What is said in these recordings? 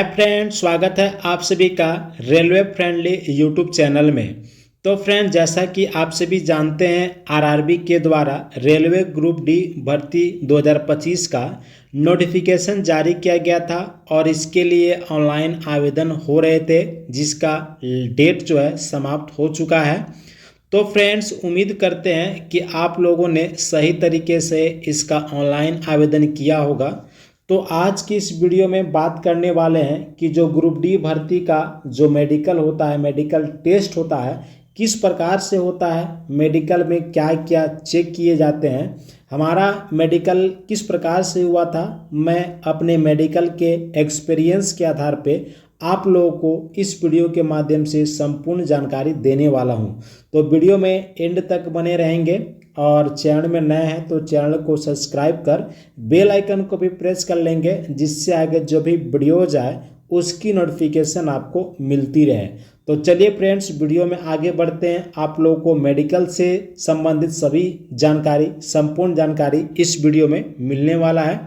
Hi friend, स्वागत है आप सभी का रेलवे फ्रेंडली यूट्यूब चैनल में। तो फ्रेंड, जैसा कि आप सभी जानते हैं, आरआरबी के द्वारा रेलवे ग्रुप डी भर्ती 2025 का नोटिफिकेशन जारी किया गया था और इसके लिए ऑनलाइन आवेदन हो रहे थे, जिसका डेट जो है समाप्त हो चुका है। तो फ्रेंड्स, उम्मीद करते हैं कि आप लोगों ने सही तरीके से इसका ऑनलाइन आवेदन किया होगा। तो आज की इस वीडियो में बात करने वाले हैं कि जो ग्रुप डी भर्ती का जो मेडिकल होता है, मेडिकल टेस्ट होता है, किस प्रकार से होता है, मेडिकल में क्या क्या चेक किए जाते हैं, हमारा मेडिकल किस प्रकार से हुआ था। मैं अपने मेडिकल के एक्सपीरियंस के आधार पे आप लोगों को इस वीडियो के माध्यम से संपूर्ण जानकारी देने वाला हूं। तो वीडियो में एंड तक बने रहेंगे और चैनल में नए हैं तो चैनल को सब्सक्राइब कर बेल आइकन को भी प्रेस कर लेंगे, जिससे आगे जो भी वीडियो जाए उसकी नोटिफिकेशन आपको मिलती रहे। तो चलिए फ्रेंड्स, वीडियो में आगे बढ़ते हैं। आप लोगों को मेडिकल से संबंधित सभी जानकारी, संपूर्ण जानकारी इस वीडियो में मिलने वाला है।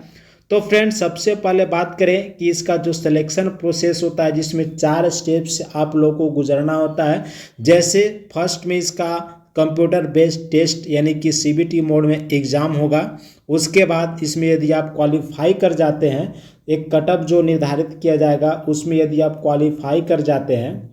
तो फ्रेंड्स, सबसे पहले बात करें कि इसका जो सिलेक्शन प्रोसेस होता है, जिसमें 4 स्टेप्स आप लोगों को गुजरना होता है। जैसे फर्स्ट में इसका कंप्यूटर बेस्ड टेस्ट यानी कि सीबीटी मोड में एग्ज़ाम होगा। उसके बाद इसमें यदि आप क्वालिफाई कर जाते हैं, एक कटअप जो निर्धारित किया जाएगा, उसमें यदि आप क्वालिफाई कर जाते हैं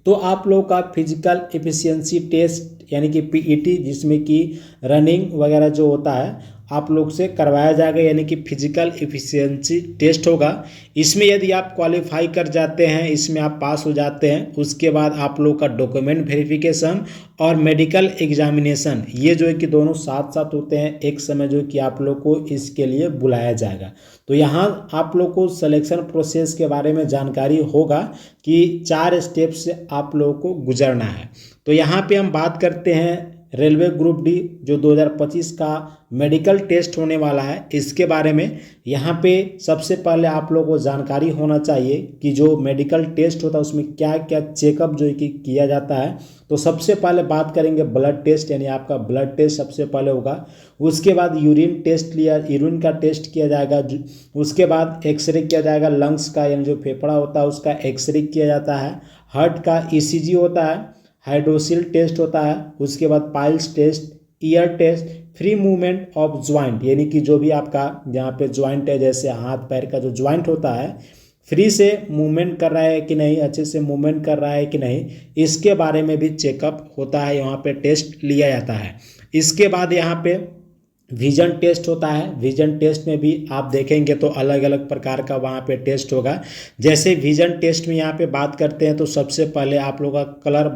तो आप लोगों का फिजिकल एफिशिएंसी टेस्ट यानी कि पीईटी, जिसमें कि रनिंग वगैरह जो होता है, आप लोग से करवाया जाएगा, यानी कि फिजिकल एफिशिएंसी टेस्ट होगा। इसमें यदि आप क्वालिफाई कर जाते हैं, इसमें आप पास हो जाते हैं, उसके बाद आप लोग का डॉक्यूमेंट वेरिफिकेशन और मेडिकल एग्जामिनेशन, ये जो है कि दोनों साथ साथ होते हैं। एक समय जो है कि आप लोग को इसके लिए बुलाया जाएगा। तो यहाँ आप लोग को सिलेक्शन प्रोसेस के बारे में जानकारी होगा कि 4 स्टेप से आप लोगों को गुजरना है। तो यहाँ पे हम बात करते हैं रेलवे ग्रुप डी जो 2025 का मेडिकल टेस्ट होने वाला है, इसके बारे में। यहाँ पे सबसे पहले आप लोगों को जानकारी होना चाहिए कि जो मेडिकल टेस्ट होता है उसमें क्या क्या चेकअप जो है कि किया जाता है। तो सबसे पहले बात करेंगे ब्लड टेस्ट, यानी आपका ब्लड टेस्ट सबसे पहले होगा। उसके बाद यूरिन टेस्ट यूरिन का टेस्ट किया जाएगा। उसके बाद एक्सरे किया जाएगा लंग्स का, यानी जो फेफड़ा होता है उसका एक्सरे किया जाता है। हार्ट का ईसीजी होता है। हाइड्रोसिल टेस्ट होता है। उसके बाद piles test, ear test, free movement of joint, यानी कि जो भी आपका जहाँ पे ज्वाइंट है, जैसे हाथ पैर का जो ज्वाइंट होता है, फ्री से मूवमेंट कर रहा है कि नहीं, अच्छे से मूवमेंट कर रहा है कि नहीं, इसके बारे में भी चेकअप होता है, यहाँ पे टेस्ट लिया जाता है। इसके बाद यहाँ पे विजन टेस्ट होता है। विजन टेस्ट में भी आप देखेंगे तो अलग अलग प्रकार का वहाँ पे टेस्ट होगा। जैसे विजन टेस्ट में यहाँ पे बात करते हैं तो सबसे पहले आप लोगों का कलर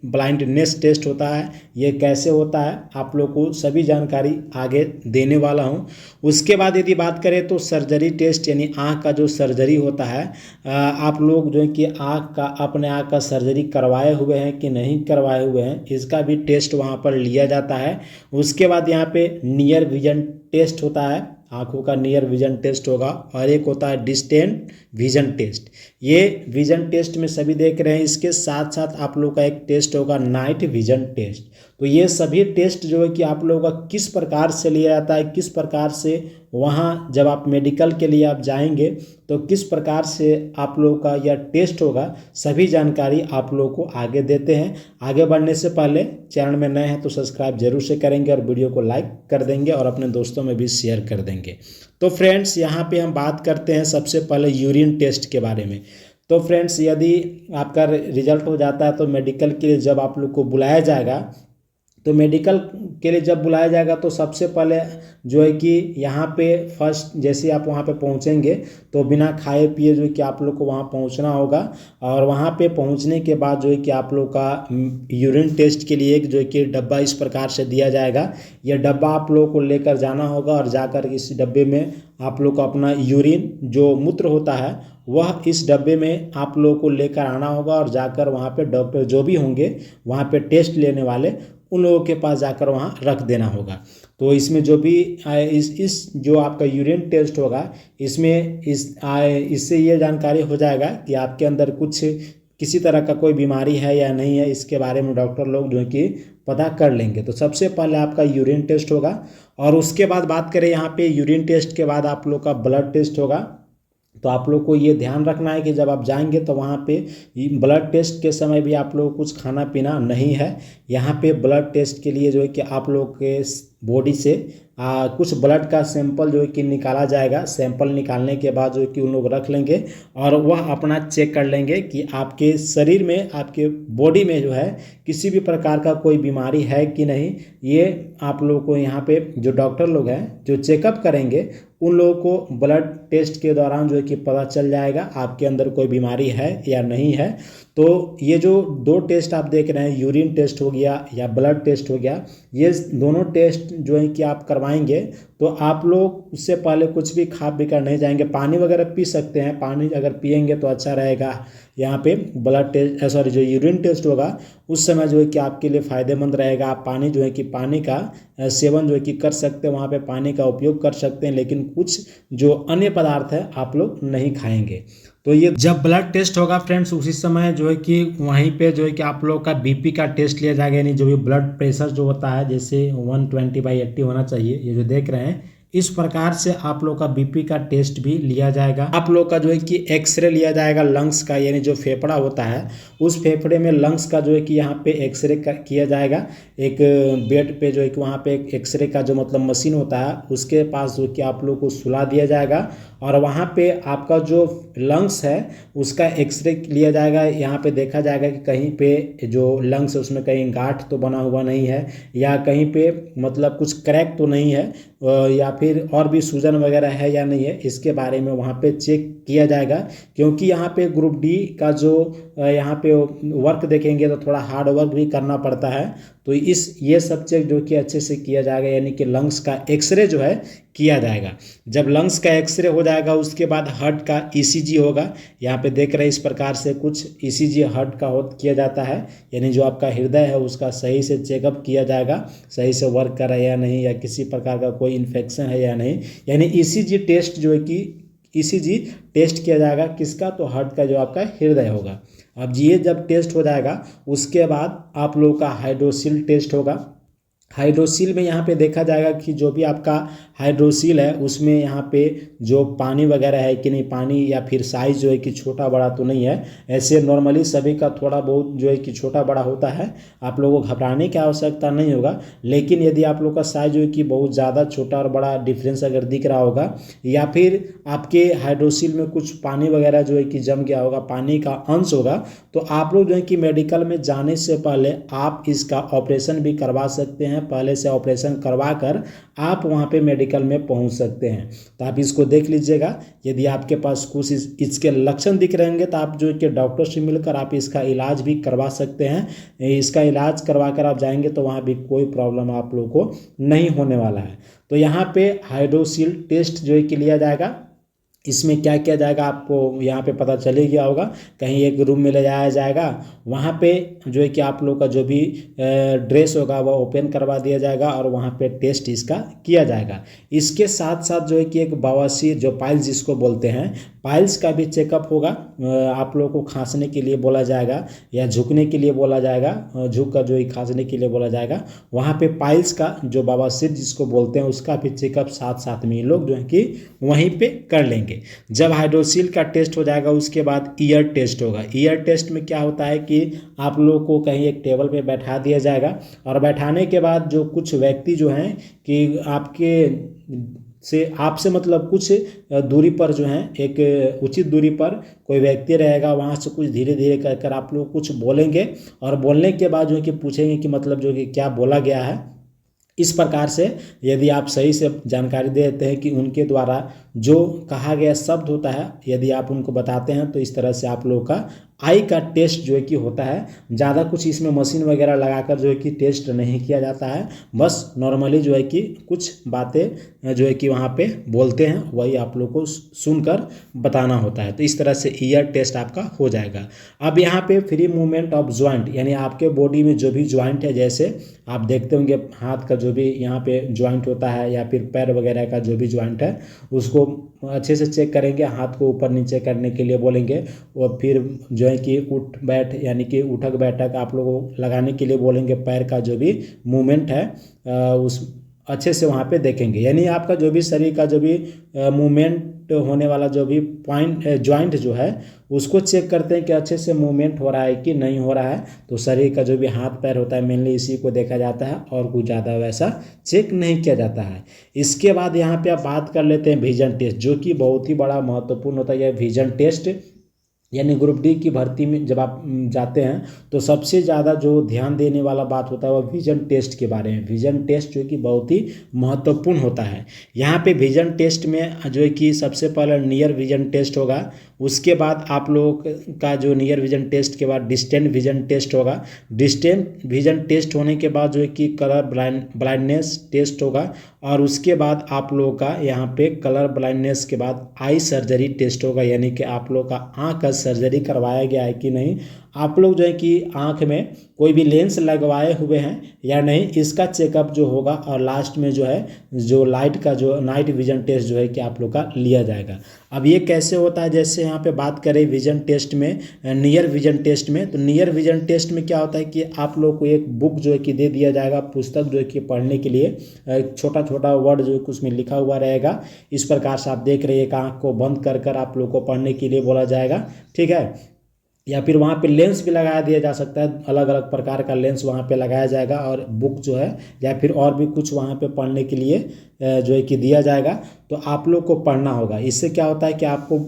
ब्लाइंडनेस टेस्ट होता है। ये कैसे होता है, आप लोग को सभी जानकारी आगे देने वाला हूँ। उसके बाद यदि बात करें तो सर्जरी टेस्ट, यानी आँख का जो सर्जरी होता है, आप लोग जो है कि अपने आँख का सर्जरी करवाए हुए हैं कि नहीं करवाए हुए हैं, इसका भी टेस्ट वहाँ पर लिया जाता है। उसके बाद यहाँ पे नियर विजन टेस्ट होता है, आंखों का नियर विजन टेस्ट होगा। और एक होता है डिस्टेंट विजन टेस्ट। ये विजन टेस्ट में सभी देख रहे हैं। इसके साथ साथ आप लोग का एक टेस्ट होगा नाइट विजन टेस्ट। तो ये सभी टेस्ट जो है कि आप लोगों का किस प्रकार से लिया जाता है, किस प्रकार से वहाँ जब आप मेडिकल के लिए आप जाएंगे तो किस प्रकार से आप लोगों का यह टेस्ट होगा, सभी जानकारी आप लोगों को आगे देते हैं। आगे बढ़ने से पहले चैनल में नए हैं तो सब्सक्राइब जरूर से करेंगे और वीडियो को लाइक कर देंगे और अपने दोस्तों में भी शेयर कर देंगे। तो फ्रेंड्स, यहाँ पे हम बात करते हैं सबसे पहले यूरिन टेस्ट के बारे में। तो फ्रेंड्स, यदि आपका रिजल्ट हो जाता है तो मेडिकल के लिए जब आप लोग को बुलाया जाएगा, तो मेडिकल के लिए जब बुलाया जाएगा तो सबसे पहले जो है कि यहाँ पे फर्स्ट जैसे आप वहाँ पे पहुँचेंगे तो बिना खाए पिए जो है कि आप लोग को वहाँ पहुँचना होगा। और वहाँ पे पहुँचने के बाद जो है कि आप लोग का यूरिन टेस्ट के लिए एक जो है कि डब्बा इस प्रकार से दिया जाएगा। यह डब्बा आप लोगों को लेकर जाना होगा और जाकर इस डब्बे में आप लोग को अपना यूरिन जो मूत्र होता है वह इस डब्बे में आप लोगों को लेकर आना होगा और जाकर वहाँ पे डॉक्टर जो भी होंगे वहाँ पे टेस्ट लेने वाले, उन लोगों के पास जाकर वहाँ रख देना होगा। तो इसमें जो भी इस जो आपका यूरिन टेस्ट होगा, इसमें इससे ये जानकारी हो जाएगा कि आपके अंदर कुछ किसी तरह का कोई बीमारी है या नहीं है, इसके बारे में डॉक्टर लोग जो है कि पता कर लेंगे। तो सबसे पहले आपका यूरिन टेस्ट होगा और उसके बाद बात करें यहाँ पे यूरिन टेस्ट के बाद आप लोग का ब्लड टेस्ट होगा। तो आप लोग को ये ध्यान रखना है कि जब आप जाएंगे तो वहाँ पे ब्लड टेस्ट के समय भी आप लोग को कुछ खाना पीना नहीं है। यहाँ पे ब्लड टेस्ट के लिए जो है कि आप लोग के बॉडी से कुछ ब्लड का सैंपल जो है कि निकाला जाएगा। सैंपल निकालने के बाद जो है कि उन लोग रख लेंगे और वह अपना चेक कर लेंगे कि आपके शरीर में, आपके बॉडी में जो है किसी भी प्रकार का कोई बीमारी है कि नहीं। ये आप लोगों को यहाँ पे जो डॉक्टर लोग हैं जो चेकअप करेंगे उन लोगों को ब्लड टेस्ट के दौरान जो है कि पता चल जाएगा आपके अंदर कोई बीमारी है या नहीं है। तो ये जो 2 टेस्ट आप देख रहे हैं, यूरिन टेस्ट हो गया या ब्लड टेस्ट हो गया, ये दोनों टेस्ट जो है कि आप करवाएंगे तो आप लोग उससे पहले कुछ भी खा पी कर नहीं जाएंगे। पानी वगैरह पी सकते हैं, पानी अगर पिएंगे तो अच्छा रहेगा। यहाँ पे ब्लड टेस्ट सॉरी जो यूरिन टेस्ट होगा उस समय जो है कि आपके लिए फ़ायदेमंद रहेगा। आप पानी जो है कि पानी का सेवन जो है कि कर सकते हैं, वहाँ पे पानी का उपयोग कर सकते हैं, लेकिन कुछ जो अन्य पदार्थ है आप लोग नहीं खाएंगे। तो ये जब ब्लड टेस्ट होगा फ्रेंड्स उसी समय जो है कि वहीं पे जो है कि आप लोग का बीपी का टेस्ट लिया जाएगा, यानी जो भी ब्लड प्रेशर जो होता है जैसे 120/80 होना चाहिए। ये जो देख रहे हैं इस प्रकार से आप लोग का बीपी का टेस्ट भी लिया जाएगा। आप लोग का जो है कि एक्सरे लिया जाएगा लंग्स का, यानी जो फेफड़ा होता है उस फेफड़े में लंग्स का जो है कि यहाँ पे एक्सरे किया जाएगा। एक बेड पे जो है कि वहाँ पे एक एक्सरे का जो मतलब मशीन होता है उसके पास जो कि आप लोग को सुला दिया जाएगा और वहाँ पे आपका जो लंग्स है उसका एक्सरे लिया जाएगा। यहाँ पे देखा जाएगा कि कहीं पे जो लंग्स है उसमें कहीं गांठ तो बना हुआ नहीं है या कहीं पे मतलब कुछ क्रैक तो नहीं है या फिर और भी सूजन वगैरह है या नहीं है, इसके बारे में वहाँ पे चेक किया जाएगा। क्योंकि यहाँ पे ग्रुप डी का जो यहाँ पे वर्क देखेंगे तो थोड़ा हार्ड वर्क भी करना पड़ता है। तो ये सब चेक जो कि अच्छे से किया जाएगा, यानी कि लंग्स का एक्सरे जो है किया जाएगा। जब लंग्स का एक्सरे हो जाएगा उसके बाद हार्ट का ईसीजी होगा। यहाँ पे देख रहे हैं इस प्रकार से कुछ ईसीजी हार्ट का किया जाता है, यानी जो आपका हृदय है उसका सही से चेकअप किया जाएगा, सही से वर्क कर रहा है या नहीं, या किसी प्रकार का कोई इन्फेक्शन है या नहीं। यानी ईसीजी टेस्ट जो है कि ईसीजी टेस्ट किया जाएगा किसका, तो हार्ट का जो आपका हृदय होगा। अब ये जब टेस्ट हो जाएगा उसके बाद आप लोगों का हाइड्रोसिल टेस्ट होगा। हाइड्रोसिल में यहाँ पे देखा जाएगा कि जो भी आपका हाइड्रोसिल है उसमें यहाँ पे जो पानी वगैरह है कि नहीं, पानी या फिर साइज़ जो है कि छोटा बड़ा तो नहीं है। ऐसे नॉर्मली सभी का थोड़ा बहुत जो है कि छोटा बड़ा होता है, आप लोगों को घबराने की आवश्यकता नहीं होगा। लेकिन यदि आप लोग का साइज़ जो है कि बहुत ज़्यादा छोटा और बड़ा डिफरेंस अगर दिख रहा होगा या फिर आपके हाइड्रोसिल में कुछ पानी वगैरह जो है कि जम गया होगा, पानी का अंश होगा, तो आप लोग जो है कि मेडिकल में जाने से पहले आप इसका ऑपरेशन भी करवा सकते हैं। पहले से ऑपरेशन करवा कर आप वहाँ पे मेडिकल में पहुँच सकते हैं। तो आप इसको देख लीजिएगा। यदि आपके पास कुछ इसके लक्षण दिख रहे होंगे तो आप जो कि डॉक्टर से मिलकर आप इसका इलाज भी करवा सकते हैं। इसका इलाज करवा कर आप जाएंगे तो वहाँ भी कोई प्रॉब्लम आप लोग को नहीं होने वाला है। तो यहाँ पे हाइड्रोसिल टेस्ट जो है कि लिया जाएगा। इसमें क्या किया जाएगा आपको यहाँ पे पता चल ही गया होगा। कहीं एक रूम में ले जाया जाएगा, वहाँ पे जो है कि आप लोग का जो भी ड्रेस होगा वह ओपन करवा दिया जाएगा और वहाँ पे टेस्ट इसका किया जाएगा। इसके साथ साथ जो है कि एक बवासीर जो पाइल्स जिसको बोलते हैं, पाइल्स का भी चेकअप होगा। आप लोगों को खांसने के लिए बोला जाएगा या झुकने के लिए बोला जाएगा, झुक कर जो है खांसने के लिए बोला जाएगा। वहाँ पे पाइल्स का जो बवासीर जिसको बोलते हैं उसका भी चेकअप साथ साथ में लोग जो है कि वहीं पे कर लेंगे। जब हाइड्रोसिल का टेस्ट हो जाएगा उसके बाद ईयर टेस्ट होगा। ईयर टेस्ट में क्या होता है कि आप लोगों को कहीं एक टेबल पे बैठा दिया जाएगा और बैठाने के बाद जो कुछ व्यक्ति जो हैं कि आपसे मतलब कुछ दूरी पर जो है एक उचित दूरी पर कोई व्यक्ति रहेगा, वहाँ से कुछ धीरे धीरे कर आप लोग कुछ बोलेंगे और बोलने के बाद जो है कि पूछेंगे कि मतलब जो कि क्या बोला गया है। इस प्रकार से यदि आप सही से जानकारी दे देते हैं कि उनके द्वारा जो कहा गया शब्द होता है, यदि आप उनको बताते हैं तो इस तरह से आप लोगों का आई का टेस्ट जो है कि होता है। ज़्यादा कुछ इसमें मशीन वगैरह लगाकर जो है कि टेस्ट नहीं किया जाता है, बस नॉर्मली जो है कि कुछ बातें जो है कि वहाँ पे बोलते हैं वही आप लोग को सुनकर बताना होता है। तो इस तरह से ईयर टेस्ट आपका हो जाएगा। अब यहाँ पे फ्री मूवमेंट ऑफ ज्वाइंट, यानी आपके बॉडी में जो भी ज्वाइंट है, जैसे आप देखते होंगे हाथ का जो भी यहाँ पे ज्वाइंट होता है या फिर पैर वगैरह का जो भी ज्वाइंट है उसको अच्छे से चेक करेंगे। हाथ को ऊपर नीचे करने के लिए बोलेंगे और फिर जो है कि उठ बैठ यानी कि उठक बैठक आप लोगों को लगाने के लिए बोलेंगे। पैर का जो भी मूवमेंट है उस अच्छे से वहाँ पे देखेंगे। यानी आपका जो भी शरीर का जो भी मूवमेंट होने वाला जो भी पॉइंट जॉइंट जो है उसको चेक करते हैं कि अच्छे से मूवमेंट हो रहा है कि नहीं हो रहा है। तो शरीर का जो भी हाथ पैर होता है मेनली इसी को देखा जाता है और कुछ ज़्यादा वैसा चेक नहीं किया जाता है। इसके बाद यहाँ पे आप बात कर लेते हैं विजन टेस्ट, जो कि बहुत ही बड़ा महत्वपूर्ण होता है। यह विजन टेस्ट यानी ग्रुप डी की भर्ती में जब आप जाते हैं तो सबसे ज़्यादा जो ध्यान देने वाला बात होता है वह विजन टेस्ट के बारे में। विजन टेस्ट जो कि बहुत ही महत्वपूर्ण होता है। यहाँ पे विजन टेस्ट में जो है कि सबसे पहले नियर विजन टेस्ट होगा, उसके बाद आप लोगों का जो नियर विजन टेस्ट के बाद डिस्टेंट विजन टेस्ट होगा। डिस्टेंट विजन टेस्ट होने के बाद जो है कि कलर ब्लाइंडनेस टेस्ट होगा, और उसके बाद आप लोगों का यहाँ पे कलर ब्लाइंडनेस के बाद आई सर्जरी टेस्ट होगा। यानी कि आप लोग का आँख का सर्जरी करवाया गया है कि नहीं, आप लोग जो है कि आँख में कोई भी लेंस लगवाए हुए हैं या नहीं, इसका चेकअप जो होगा। और लास्ट में जो है जो लाइट का जो नाइट विजन टेस्ट जो है कि आप लोग का लिया जाएगा। अब ये कैसे होता है, जैसे यहाँ पे बात करें विजन टेस्ट में, नियर विजन टेस्ट में, तो नियर विजन टेस्ट में क्या होता है कि आप लोग को एक बुक जो है कि दे दिया जाएगा, पुस्तक जो है कि पढ़ने के लिए छोटा छोटा वर्ड जो है कि उसमें लिखा हुआ रहेगा। इस प्रकार से आप देख रहे हैं, एक आँख को बंद कर कर आप लोग को पढ़ने के लिए बोला जाएगा, ठीक है। या फिर वहाँ पे लेंस भी लगाया दिया जा सकता है, अलग अलग प्रकार का लेंस वहाँ पे लगाया जाएगा, और बुक जो है या फिर और भी कुछ वहाँ पे पढ़ने के लिए जो है कि दिया जाएगा। तो आप लोग को पढ़ना होगा। इससे क्या होता है कि आपको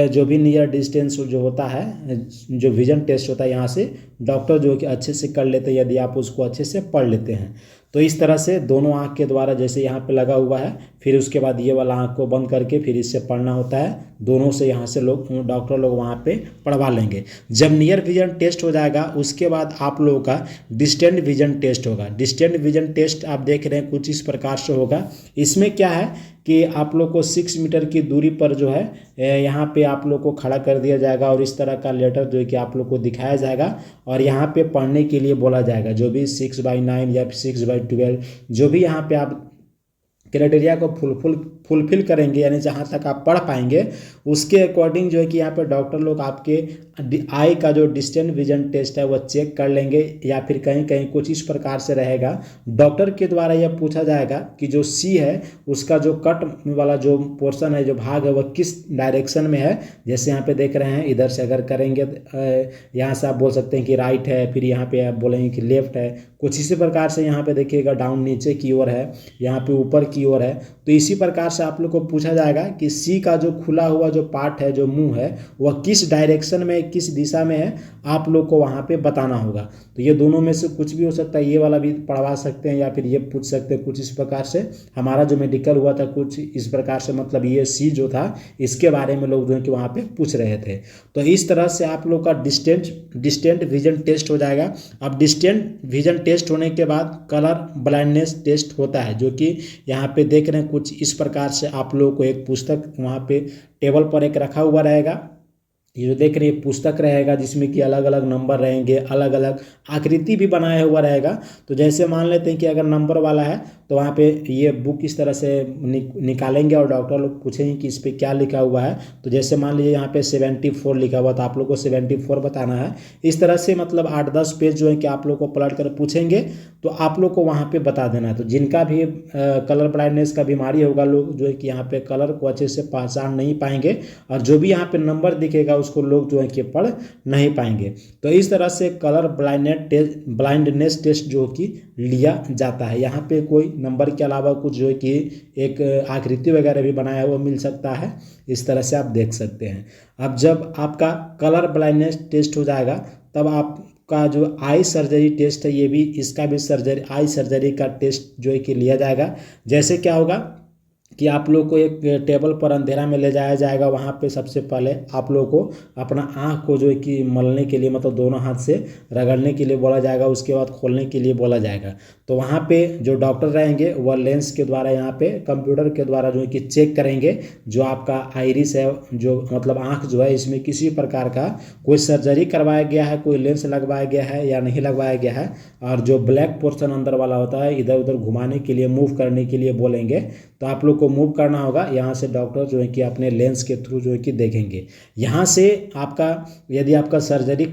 जो भी नियर डिस्टेंस जो होता है, जो विजन टेस्ट होता है, यहाँ से डॉक्टर जो है कि अच्छे से कर लेते हैं यदि आप उसको अच्छे से पढ़ लेते हैं। तो इस तरह से दोनों आँख के द्वारा जैसे यहाँ पे लगा हुआ है, फिर उसके बाद ये वाला आँख को बंद करके फिर इससे पढ़ना होता है। दोनों से यहाँ से लोग डॉक्टर लोग वहाँ पे पढ़वा लेंगे। जब नियर विजन टेस्ट हो जाएगा उसके बाद आप लोगों का डिस्टेंट विजन टेस्ट होगा। डिस्टेंट विजन टेस्ट आप देख रहे हैं कुछ इस प्रकार से होगा। इसमें क्या है कि आप लोग को 6 मीटर की दूरी पर जो है यहाँ पे आप लोग को खड़ा कर दिया जाएगा, और इस तरह का लेटर जो है कि आप लोग को दिखाया जाएगा, और यहाँ पे पढ़ने के लिए बोला जाएगा। जो भी 6/9 या 6/12 जो भी यहाँ पे आप क्राइटेरिया को फुलफिल करेंगे, यानी जहाँ तक आप पढ़ पाएंगे उसके अकॉर्डिंग जो है कि यहाँ पे डॉक्टर लोग आपके आई का जो डिस्टेंट विजन टेस्ट है वह चेक कर लेंगे। या फिर कहीं कहीं कुछ इस प्रकार से रहेगा, डॉक्टर के द्वारा यह पूछा जाएगा कि जो सी है उसका जो कट वाला जो पोर्शन है, जो भाग है, वह किस डायरेक्शन में है। जैसे यहाँ पे देख रहे हैं, इधर से अगर करेंगे यहाँ से आप बोल सकते हैं कि राइट है, फिर यहाँ पे आप बोलेंगे कि लेफ्ट है। कुछ इसी प्रकार से यहाँ पे देखिएगा डाउन नीचे की ओर है, यहाँ पे ऊपर की ओर है। तो इसी प्रकार से आप लोग को पूछा जाएगा कि सी का जो खुला हुआ जो पार्ट है, जो मुंह है, वह किस डायरेक्शन में, किस दिशा में है, आप लोग को वहाँ पे बताना होगा। तो ये दोनों में से कुछ भी हो सकता है, ये वाला भी पढ़वा सकते हैं या फिर ये पूछ सकते हैं कुछ इस प्रकार से। हमारा जो मेडिकल हुआ था कुछ इस प्रकार से, मतलब ये सी जो था इसके बारे में लोग जो है कि वहाँ पे पूछ रहे थे। तो इस तरह से आप लोग का डिस्टेंट विजन टेस्ट हो जाएगा। अब डिस्टेंट विजन टेस्ट होने के बाद कलर ब्लाइंडनेस टेस्ट होता है, जो कि यहाँ पे देख रहे हैं कुछ इस प्रकार से। आप लोगों को एक पुस्तक वहाँ पे टेबल पर एक रखा हुआ रहेगा, ये जो देख रहे हैं पुस्तक रहेगा, जिसमें कि अलग अलग नंबर रहेंगे, अलग अलग आकृति भी बनाया हुआ रहेगा। तो जैसे मान लेते हैं कि अगर नंबर वाला है तो वहाँ पे ये बुक इस तरह से निकालेंगे और डॉक्टर लोग पूछेंगे कि इस पे क्या लिखा हुआ है। तो जैसे मान लीजिए यहाँ पे 74 लिखा हुआ, तो आप लोग को 74 बताना है। इस तरह से मतलब 8-10 पेज जो है कि आप लोग को पलट कर पूछेंगे, तो आप लोग को वहाँ पे बता देना है। तो जिनका भी कलर ब्लाइंडनेस का बीमारी होगा, लोग जो है कि यहाँ पे कलर को अच्छे से पहचान नहीं पाएंगे, और जो भी यहाँ पे नंबर दिखेगा उसको लोग जो है कि पढ़ नहीं पाएंगे। तो इस तरह से कलर ब्लाइंडनेस टेस्ट जो कि लिया जाता है। यहाँ पे कोई नंबर के अलावा कुछ जो है कि एक आकृति वगैरह भी बनाया हुआ मिल सकता है, इस तरह से आप देख सकते हैं। अब जब आपका कलर ब्लाइंडनेस टेस्ट हो जाएगा तब आपका जो आई सर्जरी टेस्ट है, ये भी इसका भी आई सर्जरी का टेस्ट जो है कि लिया जाएगा। जैसे क्या होगा कि आप लोग को एक टेबल पर अंधेरा में ले जाया जाएगा। वहाँ पे सबसे पहले आप लोग को अपना आँख को जो है कि मलने के लिए, मतलब दोनों हाथ से रगड़ने के लिए बोला जाएगा, उसके बाद खोलने के लिए बोला जाएगा। तो वहाँ पे जो डॉक्टर रहेंगे वह लेंस के द्वारा, यहाँ पे कंप्यूटर के द्वारा जो है कि चेक करेंगे जो आपका आइरिस है, जो मतलब आँख जो है, इसमें किसी प्रकार का कोई सर्जरी करवाया गया है, कोई लेंस लगवाया गया है या नहीं लगवाया गया है। और जो ब्लैक पोर्शन अंदर वाला होता है, इधर उधर घुमाने के लिए, मूव करने के लिए बोलेंगे, तो आप लोग को मूव करना होगा। यहाँ से डॉक्टर जो है कि अपने लेंस के थ्रू जो है कि देखेंगे। यहाँ से आपका यदि आपका सर्जरी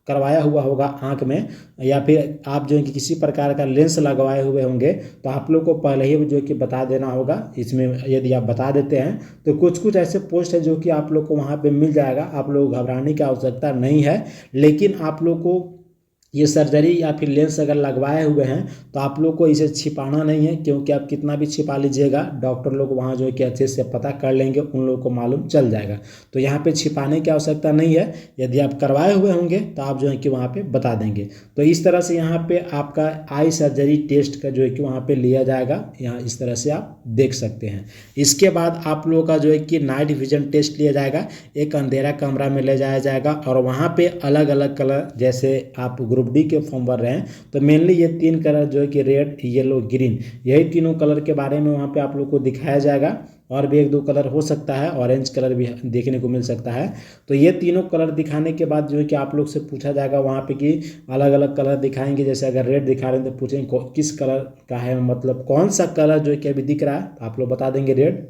करवाया हुआ होगा आँख में, या फिर आप जो है कि किसी प्रकार का लेंस लगवाए हुए होंगे, तो आप लोग को पहले ही जो है कि बता देना होगा। इसमें यदि आप बता देते हैं तो कुछ कुछ ऐसे पोस्ट है जो कि आप लोग को वहाँ पे मिल जाएगा, आप लोग घबराने की आवश्यकता नहीं है। लेकिन आप लोग को ये सर्जरी या फिर लेंस अगर लगवाए हुए हैं तो आप लोग को इसे छिपाना नहीं है, क्योंकि आप कितना भी छिपा लीजिएगा डॉक्टर लोग वहाँ जो है कि अच्छे से पता कर लेंगे, उन लोगों को मालूम चल जाएगा। तो यहाँ पे छिपाने की आवश्यकता नहीं है, यदि आप करवाए हुए होंगे तो आप जो है कि वहाँ पे बता देंगे। तो इस तरह से यहाँ पे आपका आई सर्जरी टेस्ट का जो है कि वहाँ पे लिया जाएगा, यहाँ इस तरह से आप देख सकते हैं। इसके बाद आप लोगों का जो है कि नाइट विजन टेस्ट लिया जाएगा, एक अंधेरा कमरा में ले जाया जाएगा और वहाँ पे अलग अलग कलर, जैसे आप ग्रुप डी के फॉर्म भर रहे हैं तो मेनली ये 3 कलर जो है कि रेड, येलो, ग्रीन, यही तीनों कलर के बारे में वहाँ पे आप लोग को दिखाया जाएगा। और भी 1-2 कलर हो सकता है, ऑरेंज कलर भी देखने को मिल सकता है। तो ये तीनों कलर दिखाने के बाद जो है कि आप लोग से पूछा जाएगा वहाँ पे कि अलग अलग कलर दिखाएंगे, जैसे अगर रेड दिखा रहे हैं तो पूछेंगे किस कलर का है, मतलब कौन सा कलर जो है कि अभी दिख रहा है, तो आप लोग बता देंगे रेड।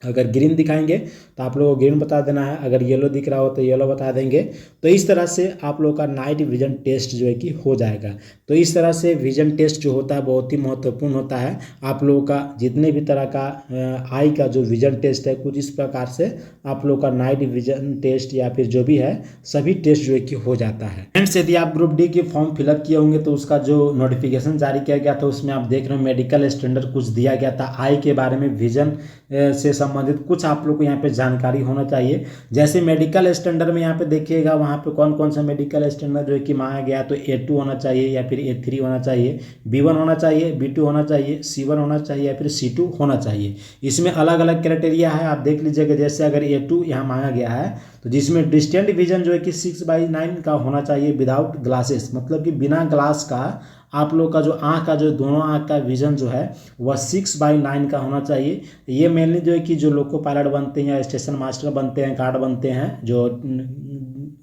अगर ग्रीन दिखाएंगे तो आप लोगों को ग्रीन बता देना है, अगर येलो दिख रहा हो तो येलो बता देंगे। तो इस तरह से आप लोगों का नाइट विजन टेस्ट जो है कि हो जाएगा। तो इस तरह से विजन टेस्ट जो होता है बहुत ही महत्वपूर्ण होता है। आप लोगों का जितने भी तरह का आई का जो विजन टेस्ट है, कुछ इस प्रकार से आप लोगों का नाइट विजन टेस्ट या फिर जो भी है सभी टेस्ट जो है कि हो जाता है। फ्रेंड्स, यदि आप ग्रुप डी के फॉर्म फिलअप किए होंगे तो उसका जो नोटिफिकेशन जारी किया गया था उसमें आप देख रहे हो मेडिकल स्टैंडर्ड कुछ दिया गया था आई के बारे में, विजन से संबंधित कुछ आप लोग को यहाँ पे जानकारी होना चाहिए। जैसे मेडिकल स्टैंडर्ड में यहाँ पे देखिएगा वहाँ पे कौन कौन सा मेडिकल स्टैंडर्ड जो है कि मांगा गया, तो A2 होना चाहिए या फिर A3 होना चाहिए, B1 होना चाहिए, B2 होना चाहिए, C1 होना चाहिए या फिर C2 होना चाहिए। इसमें अलग अलग क्राइटेरिया है, आप देख लीजिएगा। जैसे अगर A2 यहाँ मांगा गया है तो जिसमें डिस्टेंट विजन जो है कि 6/9 का होना चाहिए विदाउट ग्लासेस, मतलब कि बिना ग्लास का आप लोग का जो आँख का जो दोनों आँख का विजन जो है वह 6/9 का होना चाहिए। ये मेनली जो है कि जो लोको पायलट बनते हैं या स्टेशन मास्टर बनते हैं, गार्ड बनते हैं, जो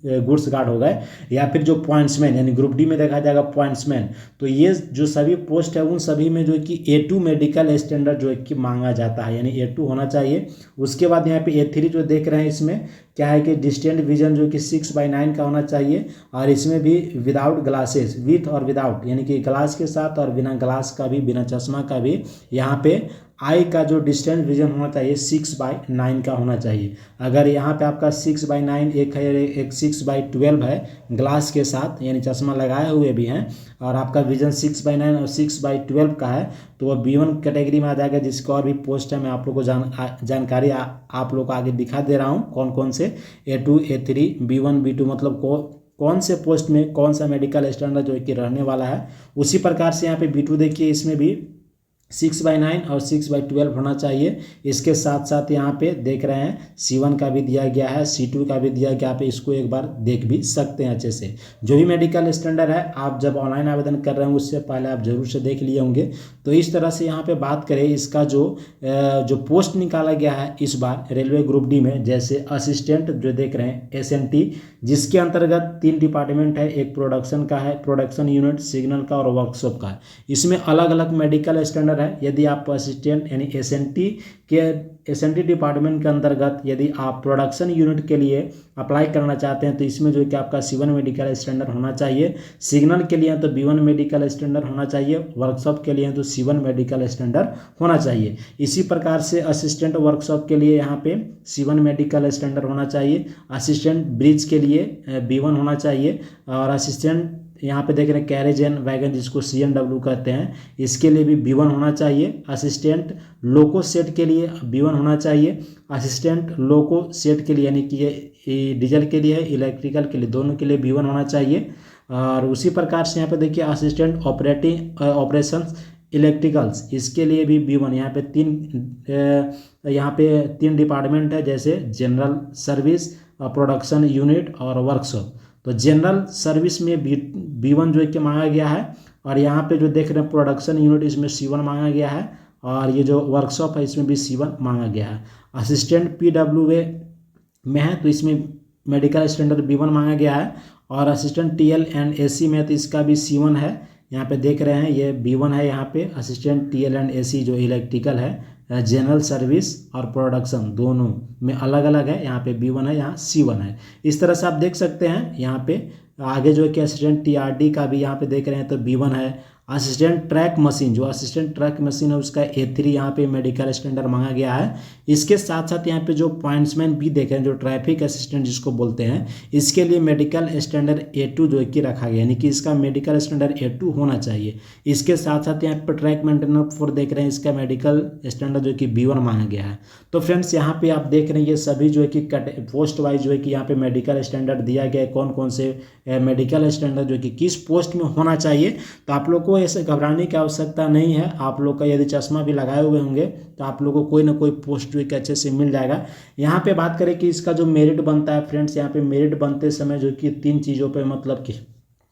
गुड्स गार्ड हो गए, या फिर जो पॉइंट्समैन, यानी ग्रुप डी में देखा जाएगा पॉइंट्समैन, तो ये जो सभी पोस्ट है उन सभी में जो है कि A2 मेडिकल स्टैंडर्ड जो है कि मांगा जाता है, यानी A2 होना चाहिए। उसके बाद यहाँ पे A3 जो देख रहे हैं इसमें क्या है कि डिस्टेंट विजन जो कि 6/9 का होना चाहिए, और इसमें भी विदाउट ग्लासेस, विथ और विदाउट, यानी कि ग्लास के साथ और बिना ग्लास का भी, बिना चश्मा का भी यहाँ पे आई का जो डिस्टेंस विजन होना चाहिए 6/9 का होना चाहिए। अगर यहाँ पे आपका 6/9 एक है, एक 6/12 है ग्लास के साथ, यानी चश्मा लगाए हुए भी हैं, और आपका विजन 6/9 और 6/12 का है, तो वह B1 कैटेगरी में आ जाएगा। जिसका और भी पोस्ट है मैं आप लोग को जानकारी आप लोग को आगे दिखा दे रहा हूँ कौन कौन से A2, A3, B1, B2, मतलब कौन से पोस्ट में कौन सा मेडिकल स्टैंडर्ड जो है कि रहने वाला है। उसी प्रकार से यहाँ पे B2 देखिए, इसमें भी 6/9 और 6/12 होना चाहिए। इसके साथ साथ यहाँ पे देख रहे हैं C1 का भी दिया गया है, C2 का भी दिया गया, आप इसको एक बार देख भी सकते हैं अच्छे से। जो भी मेडिकल स्टैंडर्ड है आप जब ऑनलाइन आवेदन कर रहे हैं उससे पहले आप जरूर से देख लिए होंगे। तो इस तरह से यहाँ पे बात करें इसका जो पोस्ट निकाला गया है इस बार रेलवे ग्रुप डी में, जैसे असिस्टेंट जो देख रहे हैं SNT, जिसके अंतर्गत 3 डिपार्टमेंट है, एक प्रोडक्शन का है, प्रोडक्शन यूनिट, सिग्नल का और वर्कशॉप का है। इसमें अलग अलग मेडिकल स्टैंडर्ड है। यदि आप असिस्टेंट यानी SNT डिपार्टमेंट के अंतर्गत यदि आप प्रोडक्शन यूनिट के लिए अप्लाई करना चाहते हैं तो इसमें जो है कि आपका C1 मेडिकल स्टैंडर्ड होना चाहिए, सिग्नल के लिए तो B1 मेडिकल स्टैंडर्ड होना चाहिए, वर्कशॉप के लिए तो C1 मेडिकल स्टैंडर्ड होना चाहिए। इसी प्रकार से असिस्टेंट वर्कशॉप के लिए यहाँ पे C1 मेडिकल स्टैंडर्ड होना चाहिए, असिस्टेंट ब्रिज के लिए B1 होना चाहिए, और असिस्टेंट यहाँ पे देख रहे हैं कैरेज एंड वैगन जिसको CNW कहते हैं, इसके लिए भी B1 होना चाहिए। असिस्टेंट लोको सेट के लिए B1 होना चाहिए, असिस्टेंट लोको सेट के लिए यानी कि ये डीजल के लिए है, इलेक्ट्रिकल के लिए, दोनों के लिए B1 होना चाहिए। और उसी प्रकार से यहाँ पे देखिए असिस्टेंट ऑपरेशंस इलेक्ट्रिकल्स, इसके लिए भी B1। यहाँ पे तीन डिपार्टमेंट है, जैसे जनरल सर्विस, प्रोडक्शन यूनिट और वर्कशॉप। तो जनरल सर्विस में B1 जो है कि मांगा गया है, और यहाँ पे जो देख रहे हैं प्रोडक्शन यूनिट इसमें C1 मांगा गया है, और ये जो वर्कशॉप है इसमें भी C1 मांगा गया है। असिस्टेंट PWA में है तो इसमें मेडिकल स्टैंडर्ड B1 मांगा गया है, और असिस्टेंट TL एंड AC में तो इसका भी C1 है। यहाँ पे देख रहे हैं ये B1 है यहाँ पे। असिस्टेंट TL एंड AC जो इलेक्ट्रिकल है, जनरल सर्विस और प्रोडक्शन दोनों में अलग अलग है, यहाँ पे B1 है, यहाँ C1 है। इस तरह से आप देख सकते हैं यहाँ पे आगे जो है कि असिस्टेंट टीआरडी का भी यहाँ पे देख रहे हैं तो B1 है। असिस्टेंट ट्रैक मशीन, जो असिस्टेंट ट्रैक मशीन है उसका A3 यहाँ पे मेडिकल स्टैंडर्ड मांगा गया है। इसके साथ साथ यहाँ पे जो पॉइंट्समैन भी देख रहे हैं, जो ट्रैफिक असिस्टेंट जिसको बोलते हैं, इसके लिए मेडिकल स्टैंडर्ड A2 जो है कि रखा गया, यानी कि इसका मेडिकल स्टैंडर्ड A2 होना चाहिए। इसके साथ साथ यहाँ पर ट्रैक मेंटेनर 4 देख रहे हैं, इसका मेडिकल स्टैंडर्ड जो कि B1 मांगा गया है। तो फ्रेंड्स यहाँ पे आप देख रहे हैं ये सभी जो है कि पोस्ट वाइज जो है कि यहाँ पे मेडिकल स्टैंडर्ड दिया गया है, कौन कौन से मेडिकल स्टैंडर्ड जो कि किस पोस्ट में होना चाहिए। तो आप लोग को ऐसे घबराने की आवश्यकता नहीं है। आप लोग का यदि चश्मा भी लगाए हुए होंगे तो आप लोग को कोई ना कोई पोस्ट जो कि अच्छे से मिल जाएगा। यहाँ पे बात करें कि इसका जो मेरिट बनता है फ्रेंड्स, यहाँ पे मेरिट बनते समय जो कि 3 चीज़ों पे मतलब कि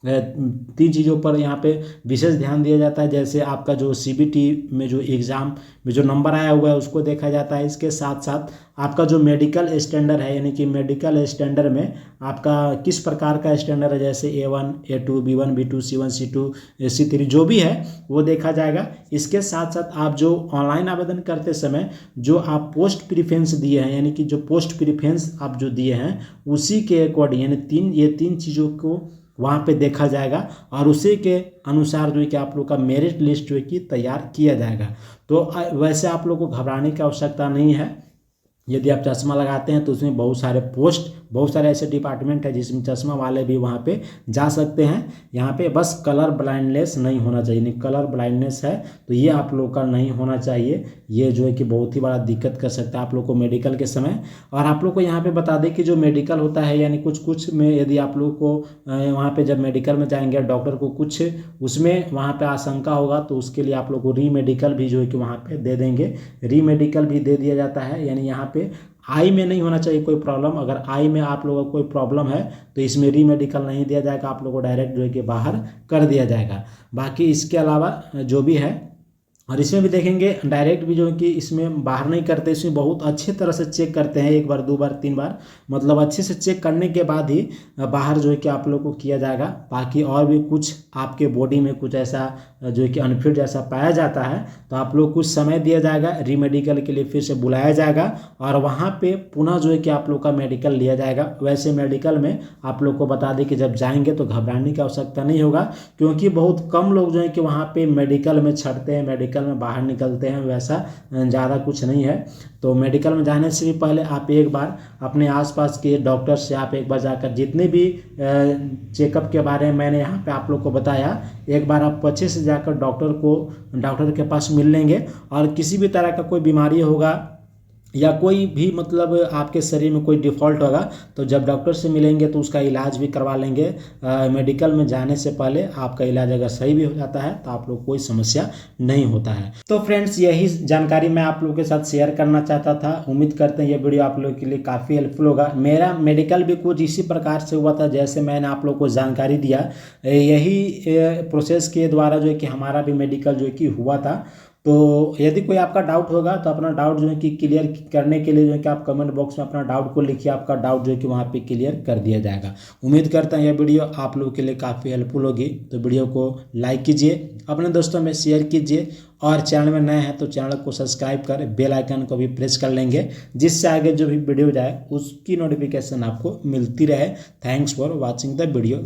3 चीज़ों पर यहाँ पे विशेष ध्यान दिया जाता है। जैसे आपका जो CBT में जो एग्ज़ाम में जो नंबर आया हुआ है उसको देखा जाता है। इसके साथ साथ आपका जो मेडिकल स्टैंडर्ड है, यानी कि मेडिकल स्टैंडर्ड में आपका किस प्रकार का स्टैंडर्ड है, जैसे A1 A2 B1 B2 C1 C2 C3 जो भी है वो देखा जाएगा। इसके साथ साथ आप जो ऑनलाइन आवेदन करते समय जो आप पोस्ट प्रीफरेंस दिए हैं, यानी कि जो पोस्ट प्रीफरेंस आप जो दिए हैं उसी के अकॉर्डिंग, यानी ये तीन चीज़ों को वहाँ पे देखा जाएगा और उसी के अनुसार जो है कि आप लोग का मेरिट लिस्ट जो है कि तैयार किया जाएगा। तो वैसे आप लोग को घबराने की आवश्यकता नहीं है। यदि आप चश्मा लगाते हैं तो उसमें बहुत सारे पोस्ट, बहुत सारे ऐसे डिपार्टमेंट है जिसमें चश्मा वाले भी वहाँ पे जा सकते हैं। यहाँ पे बस कलर ब्लाइंडनेस नहीं होना चाहिए, नहीं कलर ब्लाइंडनेस है तो ये आप लोग का नहीं होना चाहिए। ये जो है कि बहुत ही बड़ा दिक्कत कर सकता है आप लोग को मेडिकल के समय। और आप लोग को यहाँ पे बता दें कि जो मेडिकल होता है, यानी कुछ में यदि आप लोग को वहाँ पे जब मेडिकल में जाएंगे डॉक्टर को कुछ उसमें वहाँ पे आशंका होगा तो उसके लिए आप लोग को री मेडिकल भी जो है कि वहाँ पे दे देंगे, री मेडिकल भी दे दिया जाता है। यानी यहाँ पे आई में नहीं होना चाहिए कोई प्रॉब्लम। अगर आई में आप लोगों को कोई प्रॉब्लम है तो इसमें री मेडिकल नहीं दिया जाएगा, आप लोगों को डायरेक्ट जो है कि बाहर कर दिया जाएगा। बाकी इसके अलावा जो भी है, और इसमें भी देखेंगे डायरेक्ट भी जो है कि इसमें बाहर नहीं करते, इसमें बहुत अच्छे तरह से चेक करते हैं, 1 बार 2 बार 3 बार, मतलब अच्छे से चेक करने के बाद ही बाहर जो है कि आप लोग को किया जाएगा। बाकी और भी कुछ आपके बॉडी में कुछ ऐसा जो है कि अनफिट जैसा पाया जाता है तो आप लोग कुछ समय दिया जाएगा, री मेडिकल के लिए फिर से बुलाया जाएगा और वहाँ पे पुनः जो है कि आप लोग का मेडिकल लिया जाएगा। वैसे मेडिकल में आप लोग को बता दें कि जब जाएंगे तो घबराने की आवश्यकता नहीं होगा, क्योंकि बहुत कम लोग जो है कि वहाँ पे मेडिकल में छटते हैं, मेडिकल में बाहर निकलते हैं, वैसा ज़्यादा कुछ नहीं है। तो मेडिकल में जाने से भी पहले आप एक बार अपने आसपास के डॉक्टर से आप एक बार जाकर, जितने भी चेकअप के बारे में मैंने यहाँ पे आप लोग को बताया, एक बार आप अच्छे से जाकर डॉक्टर के पास मिल लेंगे। और किसी भी तरह का कोई बीमारी होगा या कोई भी मतलब आपके शरीर में कोई डिफ़ॉल्ट होगा तो जब डॉक्टर से मिलेंगे तो उसका इलाज भी करवा लेंगे। मेडिकल में जाने से पहले आपका इलाज अगर सही भी हो जाता है तो आप लोग कोई समस्या नहीं होता है। तो फ्रेंड्स यही जानकारी मैं आप लोगों के साथ शेयर करना चाहता था। उम्मीद करते हैं ये वीडियो आप लोगों के लिए काफ़ी हेल्पफुल होगा। मेरा मेडिकल भी कुछ इसी प्रकार से हुआ था जैसे मैंने आप लोग को जानकारी दिया, यही प्रोसेस के द्वारा जो है कि हमारा भी मेडिकल जो है कि हुआ था। तो यदि कोई आपका डाउट होगा तो अपना डाउट जो है कि क्लियर करने के लिए जो है कि आप कमेंट बॉक्स में अपना डाउट को लिखिए, आपका डाउट जो है कि वहाँ पे क्लियर कर दिया जाएगा। उम्मीद करता हूँ यह वीडियो आप लोगों के लिए काफ़ी हेल्पफुल होगी। तो वीडियो को लाइक कीजिए, अपने दोस्तों में शेयर कीजिए और चैनल में नए हैं तो चैनल को सब्सक्राइब कर बेल आइकन को भी प्रेस कर लेंगे, जिससे आगे जो भी वीडियो जाए उसकी नोटिफिकेशन आपको मिलती रहे। Thanks for watching the video.